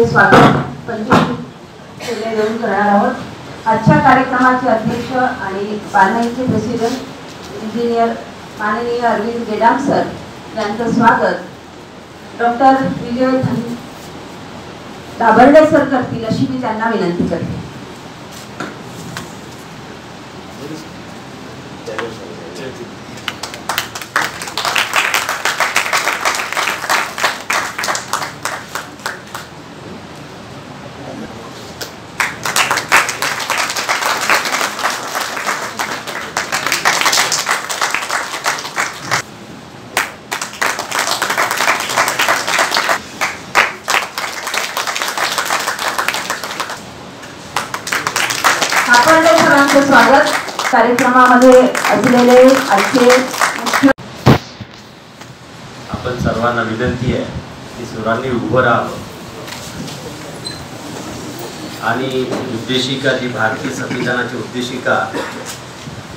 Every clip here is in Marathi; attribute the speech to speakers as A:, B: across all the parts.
A: स्वागत पंचवीस देऊन करणार आहोत। आजच्या कार्यक्रमाचे अध्यक्ष आणि पालनाचे प्रेसिडेंट इंजिनियर माननीय अरविंद गेडाम सर यांचं स्वागत डॉक्टर विजय दाभर्डे सर करतील अशी मी त्यांना विनंती करते। स्वागत कार्यक्रमामध्ये असलेले आजचे
B: आपण सर्वांना विनंती आहे की सुरांनी उभं राहावं आणि उद्देशिका जी भारतीय संविधानाची उद्देशिका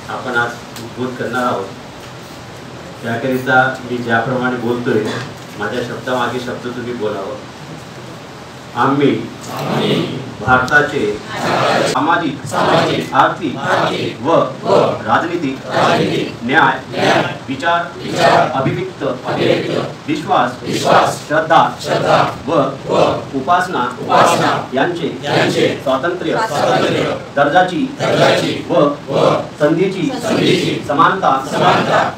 B: आपण आज उद्बोध करणार आहोत त्याकरिता मी ज्याप्रमाणे बोलतोय माझ्या शब्दामागे शब्द तुम्ही बोलावं। आम्ही भारताचे सामाजिक आर्थिक व राजनीतिक न्याय विचार अभिव्यक्त विश्वास श्रद्धा व उपासना यांचे स्वातंत्र्य दर्जाची व संधीची समानता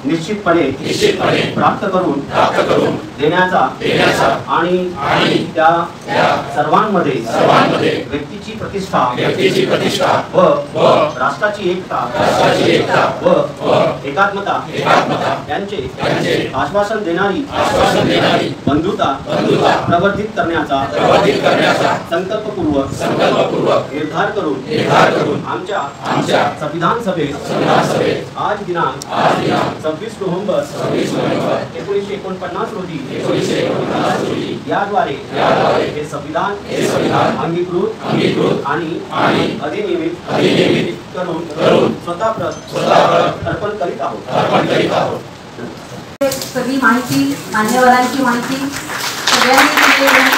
B: निश्चितपणे प्राप्त करून देण्याचा आणि त्या सर्वांमध्ये व्यक्तीची प्रतिष्ठा व राष्ट्राची एकता व एकात्मता यांचे आश्वासन देणारी बंधुता प्रवर्धित करण्याचा संकल्पपूर्वक निर्धार करून आमच्या संविधान सभेत आज दिनांक 26 नोव्हेंबर 1949 रोजी याद्वारे हे संविधान अंगीकृत आणि अधिनियमित करून स्वतः अर्पण करीत आहोत।
A: सगळी माहिती मान्यवरांची माहिती सगळ्यांनी दिली।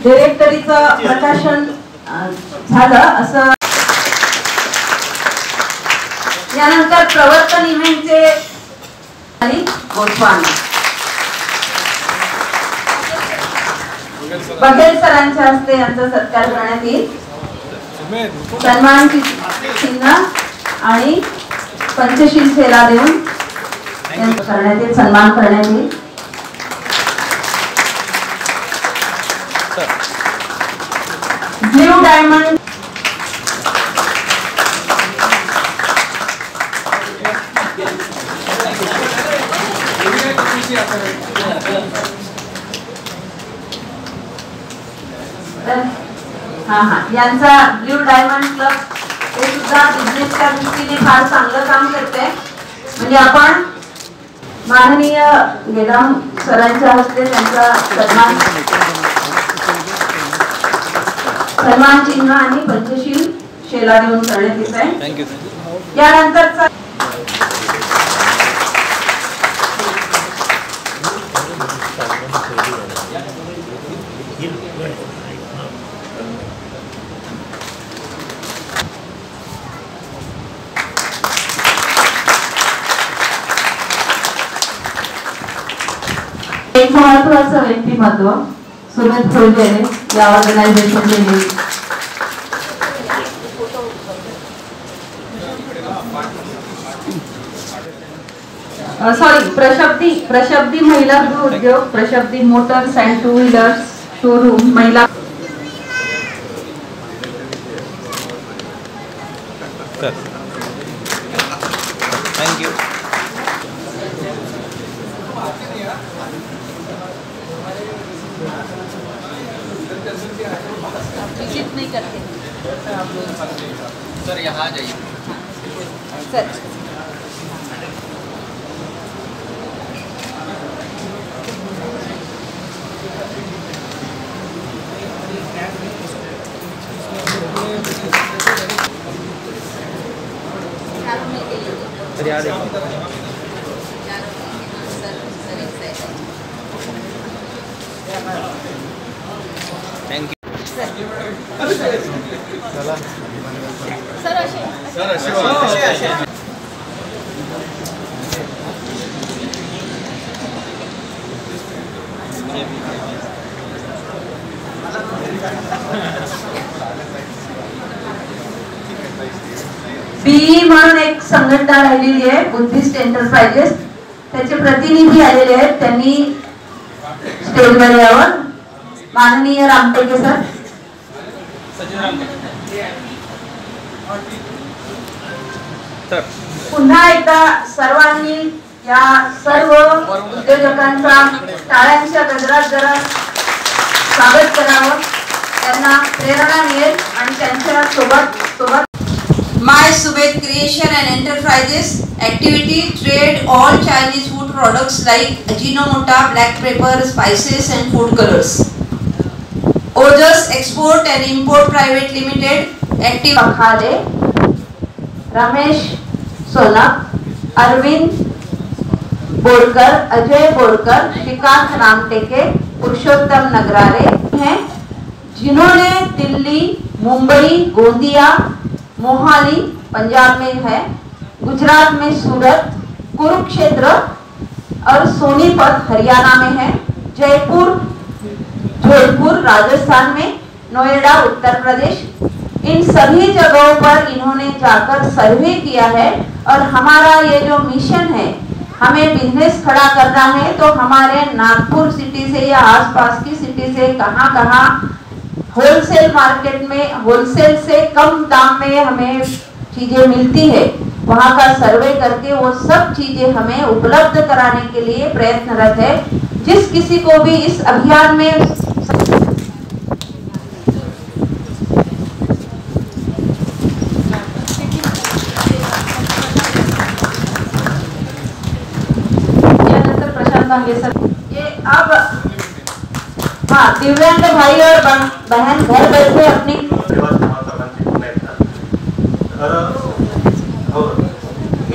A: डिरेक्टरीचं प्रकाशन झालं असं यानंतर प्रवर्तन इव्हेंटचे आणि गोस्वामी बघेल सरांच्या हस्ते यांचा सत्कार करण्यात येईल। सन्मान चिन्ह आणि पंचशील सेला देऊन करण्यात येईल सन्मान करण्यात येईल। ब्लू डायमंड यांचा ब्लू डायमंड क्लब हे सुद्धा बिझनेसच्या दृष्टीने फार चांगलं काम करते। म्हणजे आपण माननीय गेडाम सरांच्या हस्ते त्यांचा सन्मान चिन्ह आणि पंचशील शेला देऊन करण्यात येत आहे। यानंतरचा एक महत्वाचं व्यक्तिमत्व सुमित खोलवेरे या ऑर्गनायझेशनचे प्रशब्दी महिला उद्योग प्रशब्दी motors and two wheelers showroom महिला
C: थँक्यू।
A: करते
C: सर यहाँ आ जाइए
A: सर।
C: थैंक यू
A: सर असे BE म्हणून एक संघटना राहिलेली आहे, बुद्धिस्ट एंटरप्राइजेस. त्याचे प्रतिनिधी आलेले आहेत, त्यांनी स्टेजवर यावं. माननीय रामटेके सर. पुन्हा एकदा सर्वांनी या सर्व उद्योजकांचा टाळ्यांच्या गजरात जरा स्वागत करावं. त्यांना प्रेरणा मिळेल आणि त्यांच्या सोबत My Subed Creation and Enterprises activity trade all Chinese food products like Ajinomoto, black pepper, spices and food colors. Ojas Export and Import Private Limited active Akhale, Ramesh Sonak, Arvind Borkar, Ajay Borkar, Shrikant Ramteke, Purushottam नगरारे हैं, जिन्होंने दिल्ली, मुंबई, गोंदिया, मोहाली पंजाब में है, गुजरात में सूरत, कुरुक्षेत्र और सोनीपत हरियाणा में है, जयपुर, जोधपुर राजस्थान में, नोएडा उत्तर प्रदेश. इन सभी जगहों पर इन्होंने जाकर सर्वे किया है और हमारा ये जो मिशन है, हमें बिजनेस खड़ा करना है, तो हमारे नागपुर सिटी से या आसपास की सिटी से कहाँ होलसेल मार्केट में होलसेल से कम दाम में हमें चीजें मिलती है, वहाँ का सर्वे करके वो सब चीजें हमें उपलब्ध कराने के लिए प्रयत्नरत है. जिस किसी को भी इस अभियान में सर, ये अब हाँ दिव्यांग भाई और बहन घर बैठे अपनी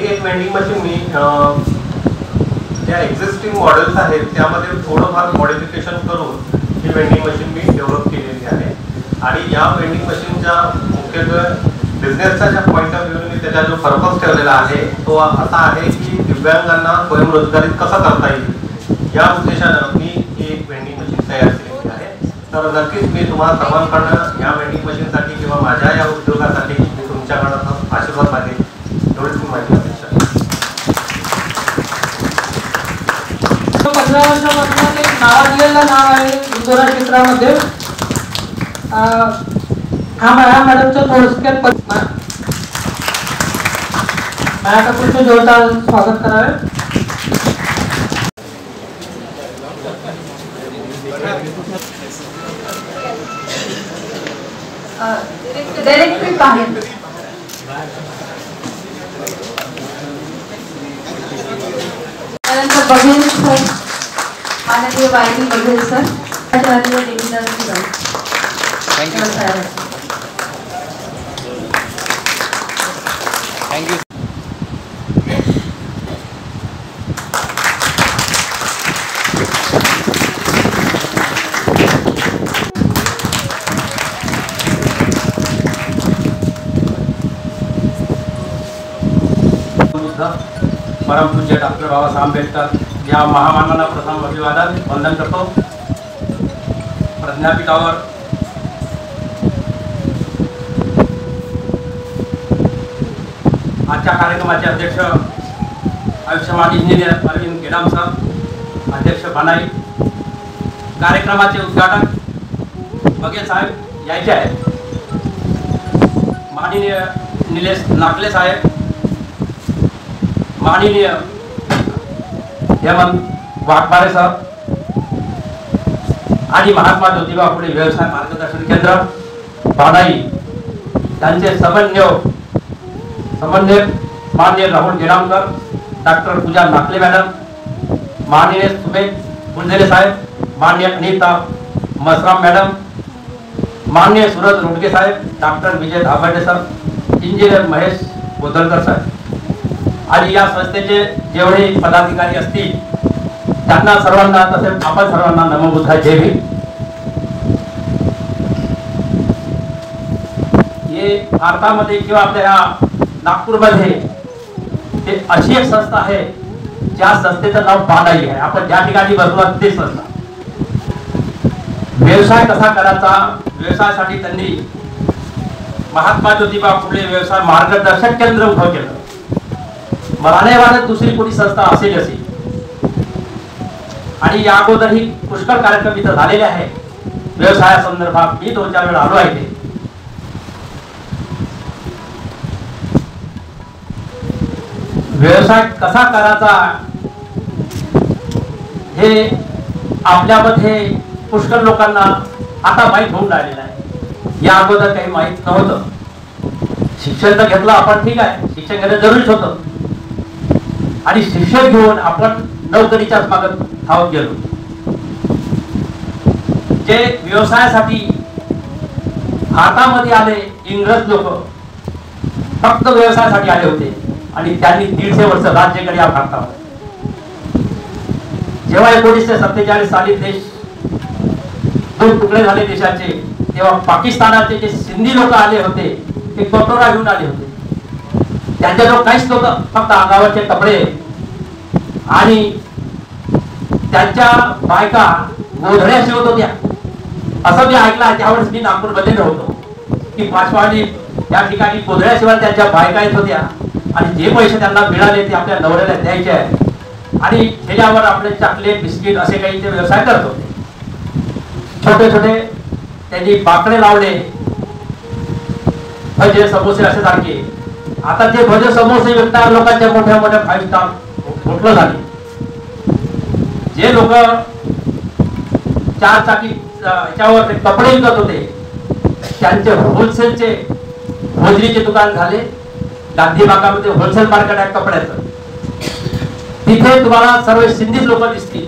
D: एक वेंडिंग मशीन मी ज्या एक्झिस्टिंग मॉडेल्स आहेत त्यामध्ये थोडंफार मॉडिफिकेशन करून ही वेंडिंग मशीन मी डेव्हलप केलेली आहे. आणि या वेंडिंग मशीनच्या मुख्यत्वे बिझनेसचा ज्या पॉईंट ऑफ व्ह्यू मी त्याचा जो पर्पज ठेवलेला आहे तो असा आहे की दिव्यांगांना स्वयंरोजगारीत कसं करता येईल या उद्देशानं मी ही एक वेंडिंग मशीन तयार केलेली आहे. तर नक्कीच मी तुम्हाला सर्वांकडनं या वेंडिंग मशीनसाठी किंवा माझ्या या उद्योगासाठी मी तुमच्याकडनं आशीर्वाद मागेन. एवढीच मी माझी अपेक्षा आहे.
E: 15 वर्षापासून एक नावाजलेलं नाव आहे उद्योगा क्षेत्रामध्ये. हा मॅडमचं थोडक्यात माझ्याकडून जोरदार स्वागत करावे.
A: डायरेक्टली बाहेर त्यानंतर बघेल सर, माननीय वाहिनी बघेल sir, Acharya Devidas sir.
C: Thank you thank you.
F: परम पूज्य डॉक्टर बाबासाहेब आंबेडकर या महामानवांना प्रथम अभिवादन वंदन करतो. प्रज्ञापीठावर आजच्या कार्यक्रमाचे अध्यक्ष आयुष्यमान इंजिनियर अरविंद गेडाम सर, अध्यक्ष बनाई, कार्यक्रमाचे उद्घाटक बघेल साहेब यायचे आहेत, माननीय निलेश नाकले साहेब, माननीय हेमंत वाघमारे सर आणि महात्मा ज्योतिबा फुले व्यवसाय मार्गदर्शन केंद्र बाणाई, त्यांचे समन्वयक माननीय राहुल गेडामकर, डॉक्टर पूजा नाकले मॅडम, माननीय सुमेध गुंजले साहेब, माननीय अनिता मसराम मॅडम, माननीय सूरज रोडगे साहेब, डॉक्टर विजय धाबर्डे सर, इंजिनियर महेश गोदलकर साहेब आणि या संस्थेचे जेवढे पदाधिकारी असतील त्यांना सर्वांना, तसेच आपण सर्वांना नमो बुद्धाय, जय भीम. हे भारतामध्ये किंवा आपल्या या नागपूरमध्ये हे अशी एक संस्था आहे ज्या संस्थेचं नाव बाणाई आहे. आपण ज्या ठिकाणी बसलो ते संस्था. व्यवसाय कसा करायचा, व्यवसायासाठी त्यांनी महात्मा ज्योतिबा फुले व्यवसाय मार्गदर्शक केंद्र उभं केलं. मला नाही वाटत दुसरी कोणी संस्था असेल अशी. आणि या अगोदरही पुष्कळ कार्यक्रम इथं झालेले आहे व्यवसायासंदर्भात. मी 2-4 वेळा आलो आहे. व्यवसाय कसा करायचा हे आपल्यामध्ये पुष्कळ लोकांना आता माहीत होऊन राहिलेलं आहे. या अगोदर काही माहीत नव्हतं. शिक्षण तर घेतलं आपण, ठीक आहे, शिक्षण घेणं जरुरीच होतं. आणि शिक्षण घेऊन आपण नोकरीच्याच मागत धावत गेलो. जे व्यवसायासाठी भारतामध्ये आले इंग्रज लोक फक्त व्यवसायासाठी आले होते आणि त्यांनी 150 वर्ष राज्य केले या भारतावर. जेव्हा 1947 साली देश 2 तुकडे झाले देशाचे, तेव्हा पाकिस्तानाचे जे सिंधी लोक आले होते ते कटोरा घेऊन आले होते. त्यांच्याजवळ काहीच नव्हतं, फक्त अंगावरचे कपडे. आणि त्यांच्या बायका गोधड्या शिवत होत्या असं मी ऐकलं आहे. त्यावेळेस मी नागपूरमध्ये नव्हतो की पाचवाडी या ठिकाणी गोधड्या शिवाय त्यांच्या बायका येत होत्या आणि जे पैसे त्यांना मिळाले ते आपल्या नवऱ्याला द्यायचे आहे आणि ठेल्यावर आपले चॉकलेट बिस्किट असे काही ते व्यवसाय करत होते. छोटे छोटे त्यांनी बाकडे लावले, भजे समोसे असे सारखे. आता ते भजे समोसे विकणाऱ्या लोकांच्या मोठ्या मोठ्या 5 स्टार हॉटेल झाले. जे लोक 4 चाकी याच्यावर कपडे विकत होते त्यांचे होलसेलचे भोजरीचे दुकान झाले. गांधी बागामध्ये होलसेल मार्केट आहे कपड्याचं. तिथे तुम्हाला सर्व सिंधी लोक दिसतील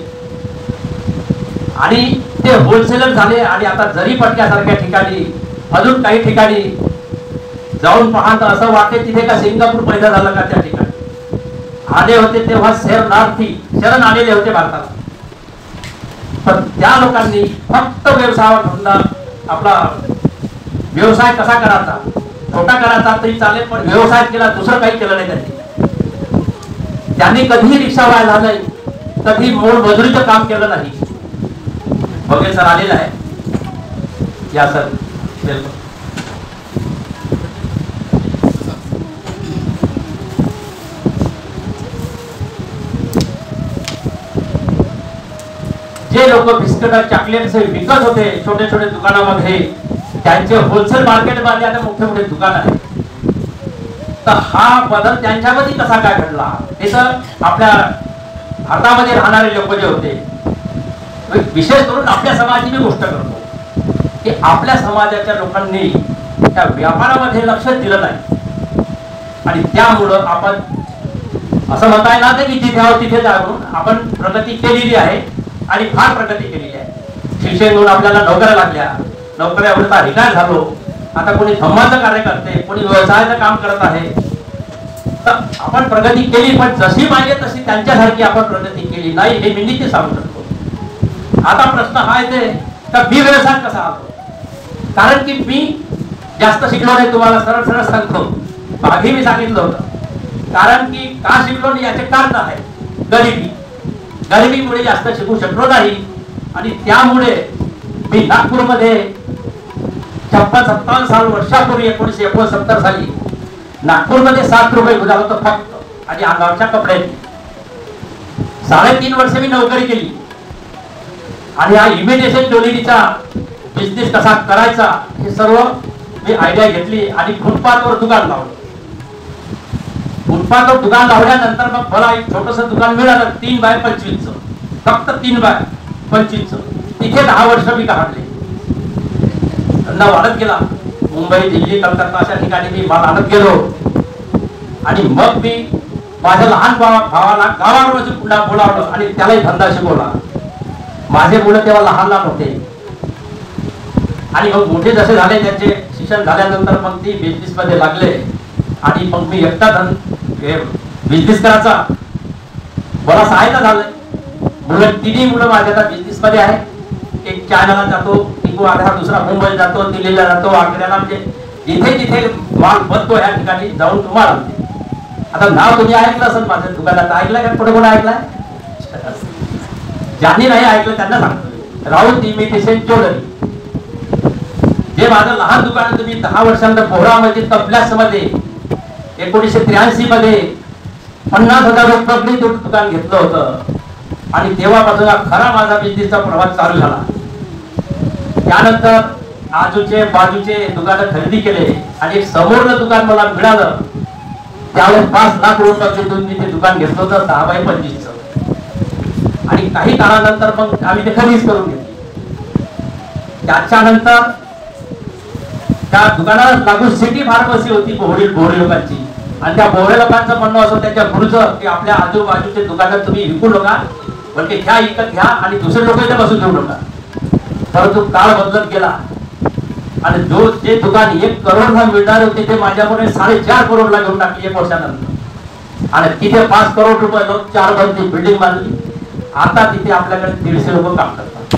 F: आणि ते होलसेलर झाले. आणि आता जरी पटक्यासारख्या ठिकाणी अजून काही ठिकाणी जाऊन पाहता असं वाटते तिथे का सिंगापूर पैदा झालं का. त्या ठिकाणी आले होते तेव्हा शरण आलेले होते भारताला. पण त्या लोकांनी फक्त व्यवसायावर धंदा, आपला व्यवसाय कसा करायचा, छोटा करायचा तरी चालेल पण व्यवसाय केला, दुसरं काही केलं नाही त्यांनी. त्यांनी कधीही रिक्षा व्हायला नाही, कधी मोलमजुरीचं काम केलं नाही. बघेल सर आलेला आहे. या सर वेलकम. जे लोक बिस्किट चॉकलेट विकत होते छोटे छोटे दुकानामध्ये, त्यांचे होलसेल मार्केटमध्ये आता मोठे मोठे दुकान आहे. तर हा बदल त्यांच्यामध्ये कसा काय घडला हे तर आपल्या भारतामध्ये राहणारे लोक जे होते, विशेष करून आपल्या समाजाची मी गोष्ट करतो की आपल्या समाजाच्या लोकांनी त्या व्यापारामध्ये लक्ष दिलं नाही. आणि त्यामुळं आपण असं म्हणता येणार नाही की जिथे आहोत तिथे जाऊन आपण प्रगती केलेली आहे आणि फार प्रगती केलेली आहे. शिक्षण घेऊन आपल्याला नोकऱ्या लागल्या, नोकऱ्यावर रिटायर झालो. आता कोणी धम्माचं कार्य करते, कोणी व्यवसायाचं काम करत आहे. तर आपण प्रगती केली पण जशी पाहिजे तशी त्यांच्यासारखी आपण प्रगती केली नाही हे मी निश्चित सांगू शकतो. आता प्रश्न हा येते तर मी व्यवसाय कसा आलो, कारण की मी जास्त शिकलो नाही. तुम्हाला सरळ सरळ सांगतो, आधी मी सांगितलं होतं. कारण की का शिकलो नाही याचे कारण आहे गरिबीमुळे जास्त शिकू शकलो नाही. आणि त्यामुळे मी नागपूरमध्ये 56-57 वर्षापूर्वी 1969 साली नागपूरमध्ये 7 रुपये गुजार होतं फक्त आणि अंगावरच्या कपड्याची. 3.5 वर्ष मी नोकरी केली आणि हा इमिटेशन ज्वेलरीचा बिझनेस कसा करायचा हे सर्व मी आयडिया घेतली आणि फुटपाथवर दुकान लावलं. फुटपाथवर दुकान लावल्यानंतर मग मला एक छोटंसं दुकान मिळालं 3x25चं, फक्त 3x25चं. तिथे 10 वर्ष मी काढले. धंदा वाढत गेला. मुंबई, दिल्ली, कलकत्ता अशा ठिकाणी मी माल आणत गेलो आणि मग मी माझ्या लहान भावाला गावावरच पुन्हा बोलावलं आणि त्यालाही धंदा शिकवला. माझे मुलं तेव्हा लहान लहान होते आणि मग मोठे जसे झाले त्यांचे शिक्षण झाल्यानंतर मग ती बिझनेस मध्ये लागले आणि मग मी एकटा बिझनेस करायचा मला सहायता झालंय. मुलं तिन्ही मुलं माझ्या बिझनेस मध्ये आहे. एक चायनाला जातो, दुसरा मुंबईला जातो, दिल्लीला जातो, आग्र्याला, म्हणजे जिथे जिथे माल बनतो या ठिकाणी जाऊन तुम्हाला आणते. आता नाव तुम्ही ऐकलं असेल माझ्या दुकानात, ऐकलंय का? पुढे कोण ऐकलाय? ज्यांनी नाही ऐकलं त्यांना सांगतो, राऊत इमिटेशन ज्वेलरी. जे माझं लहान दुकान तुम्ही 10 वर्षांनंतर पोहरामध्ये तबल्यास मध्ये 1983 मध्ये 50,000 रुपये दुकान घेतलं होतं आणि तेव्हापासून खरा माझा बिझनेसचा प्रवास चालू झाला. त्यानंतर आजूचे बाजूचे दुकानं खरेदी केले आणि एक समोरचं दुकान मला मिळालं. त्यावेळेस 5 लाख रुपये मी ते दुकान घेतलं होतं 10x25चं आणि काही काळानंतर मग आम्ही ते खरेदी करून घेतली. त्याच्यानंतर त्या दुकानाला लागून सिटी फार्मसी होती बोहरी लोकांची आणि त्या बोहरे लोकांचं म्हणणं असं त्यांच्या गुरुचं की आपल्या आजूबाजूचे दुकानात तुम्ही विकू नका, बल्कि घ्या, इकत घ्या आणि दुसरे लोक इथे बसून घेऊ नका. परंतु काळ बदलत गेला आणि जे दुकान 1 करोडला मिळणार होते ते माझ्याकडे 4.5 करोडला घेऊन टाकली 1 वर्षानंतर आणि तिथे 5 करोड रुपये लोक 4 मजली बिल्डिंग बांधली. आता तिथे आपल्याकडे 150 लोक काम करतात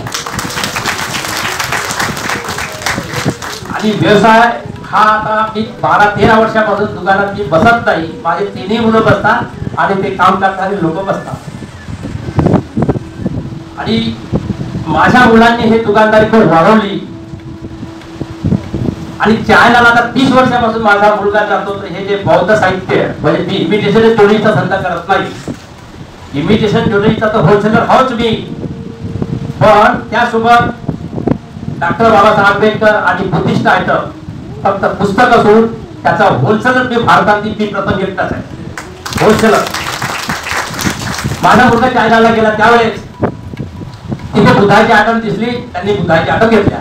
F: आणि व्यवसाय हा आता मी 12-13 वर्षापासून दुकानात मी बसत नाही. माझे 3ही मुलं बसतात आणि ते काम करणारे लोक बसतात आणि माझ्या मुलांनी हे दुकानदारी खूप वाढवली आणि चायनाला आता 30 वर्षापासून माझा मुलगा जातो. तर हे जे बौद्ध साहित्य म्हणजे मी इमिटेशन ज्वेलरीचा धंदा करत नाही. इमिटेशन ज्वेलरीचा तर होलसेलर हाच मी, पण त्यासोबत डॉक्टर बाबासाहेब आंबेडकर आणि बुद्धिस्ट आयटम फक्त पुस्तक असून त्याचा होलसेलर मी भारतातील मी प्रथम एकटाच आहे होलसेलर. माझा मुलगा चायनाला गेला त्यावेळेस तिथे बुद्धाची आयटम दिसली, त्यांनी बुद्धाची आयटम घेतल्या.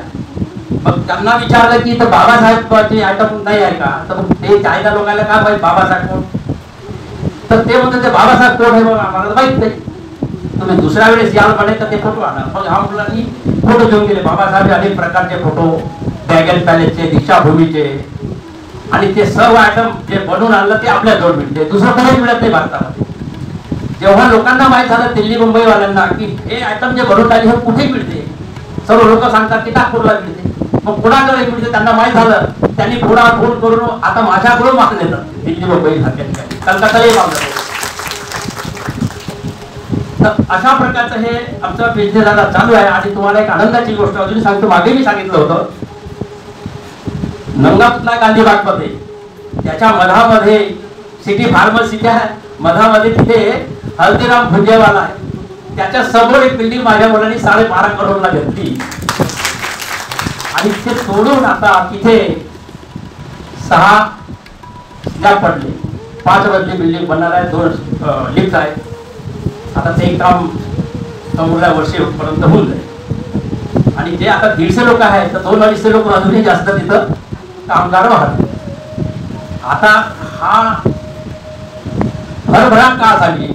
F: मग त्यांना विचारलं की इथं बाबासाहेबांची आयटम नाही आहे का? तर ते चायना लोकांना काय माहित बाबासाहेब कोण? तर ते म्हणतात ते बाबासाहेब कोण आहे बघा आम्हाला माहित नाही, तुम्ही दुसऱ्या वेळेस याल म्हणे तर ते फोटो आणा. मग ह्या मुलांनी फोटो घेऊन गेले. बाबासाहेब अनेक प्रकारचे फोटो, ड्रॅगन पॅलेसचे, दीक्षाभूमीचे आणि ते सर्व आयटम जे बनवून आणलं ते आपल्या जवळ मिळते, दुसरं कोणी मिळत नाही भारतामध्ये. जेव्हा लोकांना माहित झालं दिल्ली मुंबई वाल्यांना की हे आयटम जे बनवून आले हे कुठे मिळते, सर्व लोक सांगतात की नागपूरला मिळते. मग कुणाकडे मिळते त्यांना माहित झालं, त्यांनी पुढा फोन करून आता माझ्याकडून माल नेतात दिल्ली मुंबई सारख्या ठिकाणी, कलकत्तालाही माल जातो. तर अशा प्रकारचं हे आमचा बिझनेस आता चालू आहे. आणि तुम्हाला एक आनंदाची गोष्ट अजून सांगतो, मागे मी सांगितलं होतं नंगापूरला गांधीबाग मध्ये त्याच्या मधामध्ये सिटी फार्मसीच्या मधामध्ये तिथे हल्दीराम भुंजेवाला आहे, त्याच्या समोर एक बिल्डिंग माझ्या मुलांनी 12.5 करोडला घेतली आणि ते तोडून आता तिथे 6 स्लॅब पडले. 5 मजली बिल्डिंग बनणार आहे, 2 लिफ्ट आहे. आता ते काम समोरल्या वर्षीपर्यंत होऊन जाईल आणि जे आता 150 लोक आहेत तर 200-250 लोक अजूनही जास्त तिथं कामगार वाहत. आता हा भरभराट का झाली,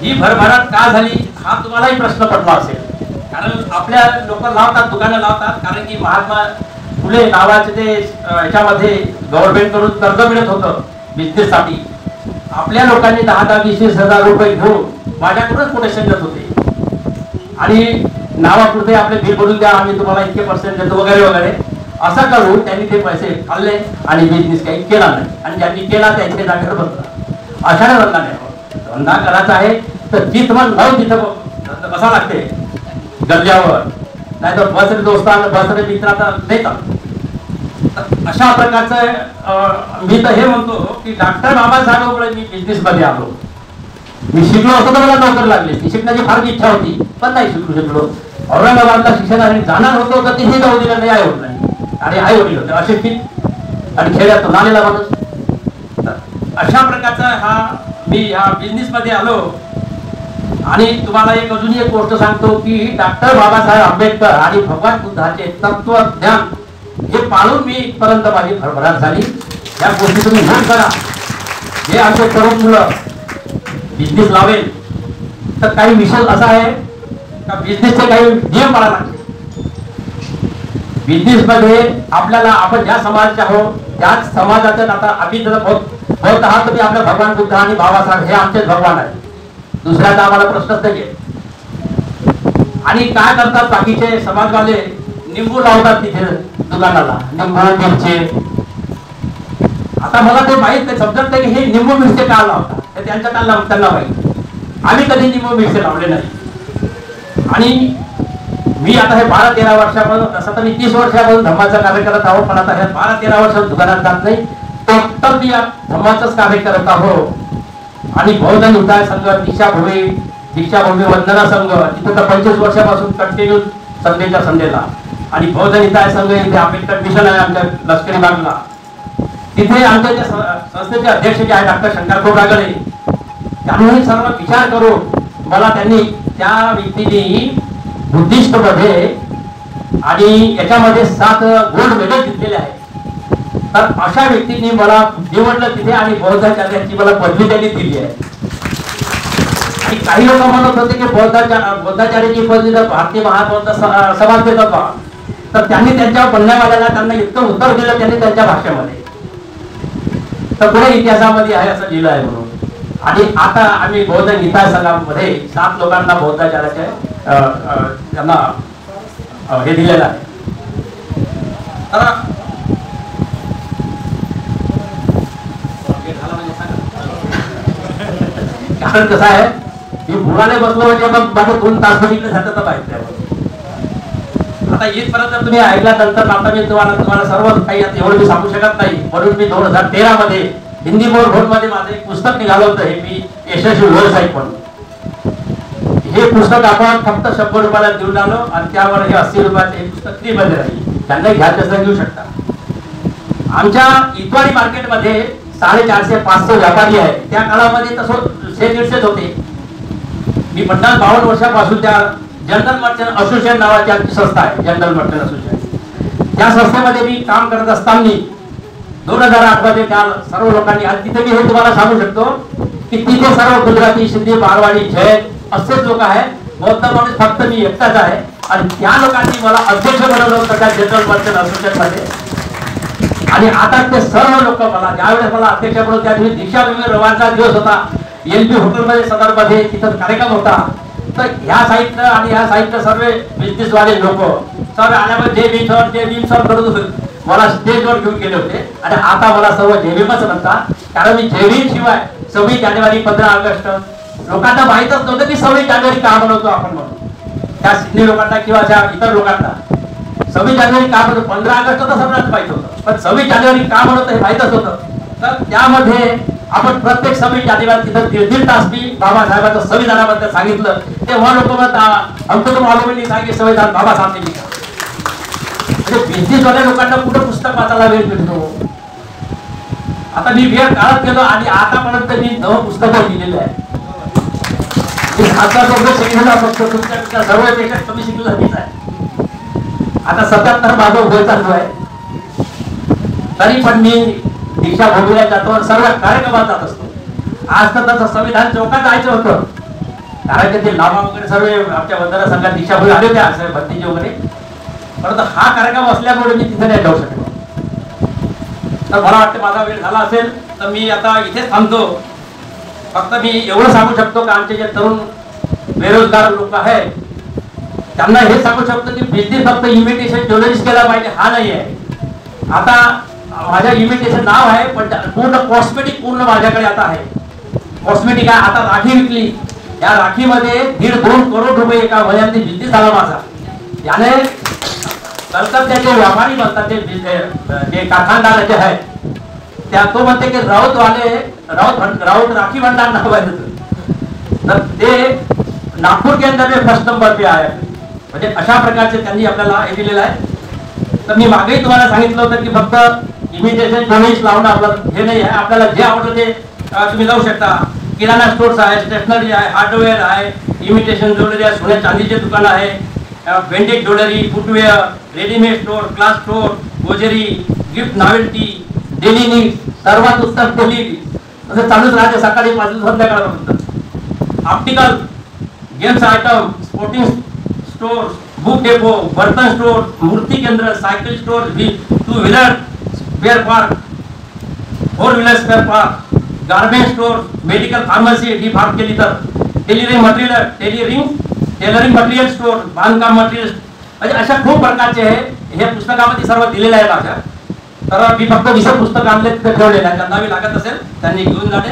F: ही भरभराट का झाली हा तुम्हालाही प्रश्न पडला असेल. कारण आपल्या लोक लावतात, दुकानं लावतात, कारण की महात्मा फुले नावाचे ते याच्यामध्ये गव्हर्नमेंट कडून कर्ज मिळत होतं बिझनेस साठी. आपल्या लोकांनी 10-20 हजार रुपये घेऊन माझ्याकडूनच कोटेशन देत होते आणि नावापुरते आपले बिल भरून द्या, आम्ही तुम्हाला इतके % देतो वगैरे वगैरे असं करून त्यांनी ते पैसे खाल्ले आणि बिझनेस काही केला नाही. आणि ज्यांनी केला त्यांच्या जागेवर बसला. अशाने धंदा नाही, धंदा करायचा आहे तर जिथं जाऊन तिथं बसा लागते गल्ल्यावर, नाही तर बसरे दोस्तान बसरे मित्रांना देतात. अशा प्रकारचं मी तर हे म्हणतो की डॉक्टर बाबासाहेबांमुळे मी बिझनेस मध्ये आलो. मी शिकलो असतो तर मला नोकरी लागली, शिकण्याची फार इच्छा होती पण नाही शिकलो. औरंगाबादला शिक्षणासाठी जाणार होतो तर तिथे जाऊ दिलं नाही, आई वडील आणि आई वडील होते अशिक्षित आणि खेड्यातून आलेला माणूस. अशा प्रकारचा मी ह्या बिझनेस मध्ये आलो. आणि तुम्हाला एक अजून एक गोष्ट सांगतो की डॉक्टर बाबासाहेब आंबेडकर आणि भगवान बुद्धाचे तत्वज्ञान हे पाळून मी इथपर्यंत माझी भरभराट झाली. या गोष्टी तुम्ही नोट करा. जे आमचे तरुण मुलं बिझनेस लावेल तर काही विषय असा आहे का बिझनेसचे काही नियम पाळायला लागते. बिझनेस मध्ये आपल्याला आपण ज्या समाजाचे आहोत त्याच समाजाचे आता आम्ही जर बहुत आहात तुम्ही आपल्या भगवान बुद्ध आणि बाबासाहेब हे आमचेच भगवान आहे. दुसऱ्याचा आम्हाला प्रश्नच नाही. आणि काय करतात बाकीचे समाजवाले निंबू लावतात तिथे दुकानाला, निंबू मिरचे. आता मला ते माहित नाही, समजत नाही की हे निंबू मिरचे का लावतात, ते त्यांच्या त्यांना माहित. आम्ही कधी निंबू मिरचे लावले नाही. आणि मी आता हे 12-13 वर्षापासून, तसं तर मी 30 वर्षापासून धम्माचं कार्य करत आहोत, पण आता हे 12-13 वर्ष दुकानात जात नाही. टोटल मी धम्माचंच कार्य करत आहोत. आणि बहुजन हिताय संघ, दीक्षाभूमी वंदना संघ तिथे तर 25 वर्षापासून कंटिन्यू संडेच्या संडेला. आणि बहुजन हिताय संघ इथे आंबेडकर मिशन आहे आमच्या लष्करी बागला. तिथे आमच्या जे संस्थेचे अध्यक्ष जे आहे डॉक्टर शंकर खोब्रागडे, त्यांनी सर्व विचार करून मला त्यांनी त्या व्यक्तीने बुद्धिस्ट मध्ये आणि याच्यामध्ये 7 गोल्ड मेडल जिंकलेले आहे. तर अशा व्यक्तींनी मला निवडलं तिथे आणि बौद्धाचार्याची मला पदवी त्यांनी दिली आहे. आणि काही लोक म्हणत होते की बौद्धाचार्याची पदवी जर भारतीय महाबौद्ध समाज देतात बा, तर त्यांनी त्यांच्या बनण्यावाल्याला त्यांना इतकं उत्तर दिलं त्यांनी त्यांच्या भाषेमध्ये, तर पुढे इतिहासामध्ये आहे असं लिहिलं आहे म्हणून. आणि आता आम्ही बौद्ध हिताय संघामध्ये 7 लोकांना बौद्धाचार्याचे त्यांना हे दिलेलं आहे. कारण कसं आहे मी मुलाने बसलो म्हणजे मग माझं 2 तास बघितलं जातं तर माहिती आहे. आता इथपर्यंत तुम्ही ऐकल्यानंतर आता मी तुम्हाला सर्व काही एवढं मी सांगू शकत नाही. म्हणून मी 2013 मध्ये हिंदी बोर्ड मध्ये माझं एक पुस्तक निघालं होतं, हे मी यशस्वी व्यावसायिक म्हणून. हे पुस्तक आपण फक्त 100 रुपयाला देऊन आलो आणि त्यावर हे 80 रुपयाचे हे पुस्तक फ्री मध्ये राहील. त्यांना घ्यायचं घेऊ शकता. आमच्या इतवारी मार्केटमध्ये 450-500 व्यापारी आहे. त्या काळामध्ये तसं 150 होते. मी 50-52 वर्षापासून त्या जनरल मर्चंट असोसिएशन नावाची आमची संस्था आहे, जनरल मर्चंट असोसिएशन. त्या संस्थेमध्ये मी काम करत असताना 2008 मध्ये त्या सर्व लोकांनी, आणि तिथे मी हे तुम्हाला सांगू शकतो की तिथे सर्व गुजराती, सिंधी, मारवाडी, जैन असेच लोक आहेत. बौद्ध माणूस फक्त मी एकटाच आहे. आणि त्या लोकांनी मला अध्यक्ष बनवलं होतं त्या जनरल मर्चंट असोसिएशन मध्ये. आणि आता ते सर्व लोक मला ज्यावेळेस मला अध्यक्ष बनवलं त्या दिवशी दीक्षाभूमी रवाचा दिवस होता. LP हॉटेलमध्ये सदरमध्ये तिथं कार्यक्रम होता. तर ह्या साईडनं आणि ह्या साईडनं सर्व बिझनेसवाले लोक सर्व आल्यावर जय भीम सर करत होते. मला स्टेजवर घेऊन गेले होते. आणि आता मला सर्व जय भीमच म्हणतात. कारण मी जय भीम शिवाय 26 जानेवारी 15 ऑगस्ट लोकांना माहीतच नव्हतं की 26 जानेवारी का बनवतो आपण म्हणून. त्या सिडनी लोकांना किंवा त्या इतर लोकांना 26 जानेवारी का बनवतो, 15 ऑगस्ट तर सगळ्यांना माहित होतं, पण 26 जानेवारी का बनवतो हे माहीतच होतं. तर त्यामध्ये आपण प्रत्येक 26 जानेवारी तिथं 1.5 तास मी बाबासाहेबांचं संविधानाबद्दल सांगितलं. तेव्हा लोक म्हणतात हमको तो मालूम नहीं था की संविधान बाबासाहेब ने लिखा. म्हणजे बिझनेस वाल्या लोकांना कुठं पुस्तक वाचायला वेळ मिळतो. आता मी वेळ काढत गेलो आणि आतापर्यंत मी 9 पुस्तकं लिहिलेली आहे. आता फक्त तुमच्या सर्वपेक्षा कमी शिकलं मीच आहे. आता 77 माझं वय चालू आहे. तरी पण मी दीक्षाभूमीला जातो आणि सर्व कार्यक्रमात जात असतो. आज तर तसं संविधान चौकात जायचं होतं, कारण की ते लाभा वगैरे सर्व आमच्या वंदना संघात दीक्षाभूमी आले होते भक्तीचे वगैरे. परंतु हा कार्यक्रम असल्यामुळे मी तिथे नाही जाऊ शकलो. तर मला वाटतं माझा वेळ झाला असेल तर मी आता इथेच थांबतो. फक्त मी एवढं सांगू शकतो की आमचे जे तरुण बेरोजगार लोक आहेत त्यांना हे सांगू शकतो की बिझनेस फक्त इमिटेशन ज्वेलरीज केला पाहिजे हा नाही आहे. आता माझ्या इमिटेशन नाव आहे पण पूर्ण कॉस्मेटिक पूर्ण माझ्याकडे आता आहे. कॉस्मेटिक आहे. आता राखी विकली. या राखीमध्ये 1.5-2 करोड रुपये एका महिन्यात बिझनेस झाला माझा. याने कलकत्त्याचे व्यापारी म्हणतात जे कारखानदार जे आहेत त्या तो म्हणते की राऊत राखी भंडार नाव आहे. तर ते नागपूर के अंदर में फर्स्ट नंबर पे आहे. म्हणजे अशा प्रकारचे त्यांनी आपल्याला हे दिलेलं आहे. तर मी मागेही तुम्हाला सांगितलं होतं की फक्त इमिटेशन ज्वेलरीज लावणं आपलं हे नाही आहे. आपल्याला जे आवडतं ते तुम्ही लावू शकता. किराणा स्टोर्स आहे, स्टेशनरी आहे, हार्डवेअर आहे, इमिटेशन ज्वेलरी आहे, सोन्या चांदीचे दुकान आहे, vended jewellery, footwear, readymade store, class store, hosiery, gift novelty, daily needs, सर्वात उत्तम डेली असं चालूच राहते सकाळी पासून संध्याकाळपर्यंत. Optical, games item, sporting store, book depot, बर्तन स्टोर, मूर्ती केंद्र, cycle store, 2 wheeler spare part, 4 wheeler spare part, garment store, medical pharmacy D pharm केली तर, टेलरिंग मटेरियल स्टोर, बांधकाम मटेरियल, म्हणजे अशा खूप प्रकारचे हे पुस्तकामध्ये सर्व दिलेले आहेत अशा. तर मी फक्त 20 पुस्तक आणले तिथे ठेवलेले आहेत. ज्यांना लागत असेल त्यांनी घेऊन जाणे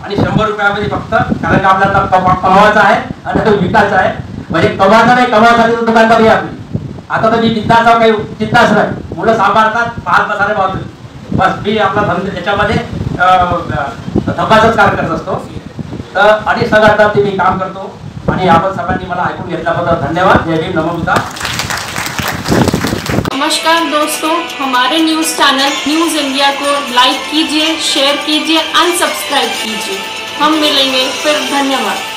F: आणि 100 रुपयामध्ये फक्त, कारण का आपल्याला कमवायचं आहे आणि विकायचं आहे. म्हणजे कमावता नाही, कमावसाठी दुकानदारी आहे आपली. आता तर मी चिंताचा काही चिंताच नाही, मुलं सांभाळतात, पाहत बसारे बाजू, बस मी आपला धंदा याच्यामध्ये धंदाचाच कार्य करत असतो. तर आणि सगळ्यात मी काम करतो आणि आपण सगळ्यांनी मला ऐकून घेतल्याबद्दल धन्यवाद. जय भीम, नमो बुद्धाय.
G: नमस्कार दोस्तों, हमारे न्यूज़ चैनल न्यूज़ इंडिया को लाइक कीजिए, शेयर कीजिए, अनसब्सक्राइब कीजिए. हम मिलेंगे फिर. धन्यवाद.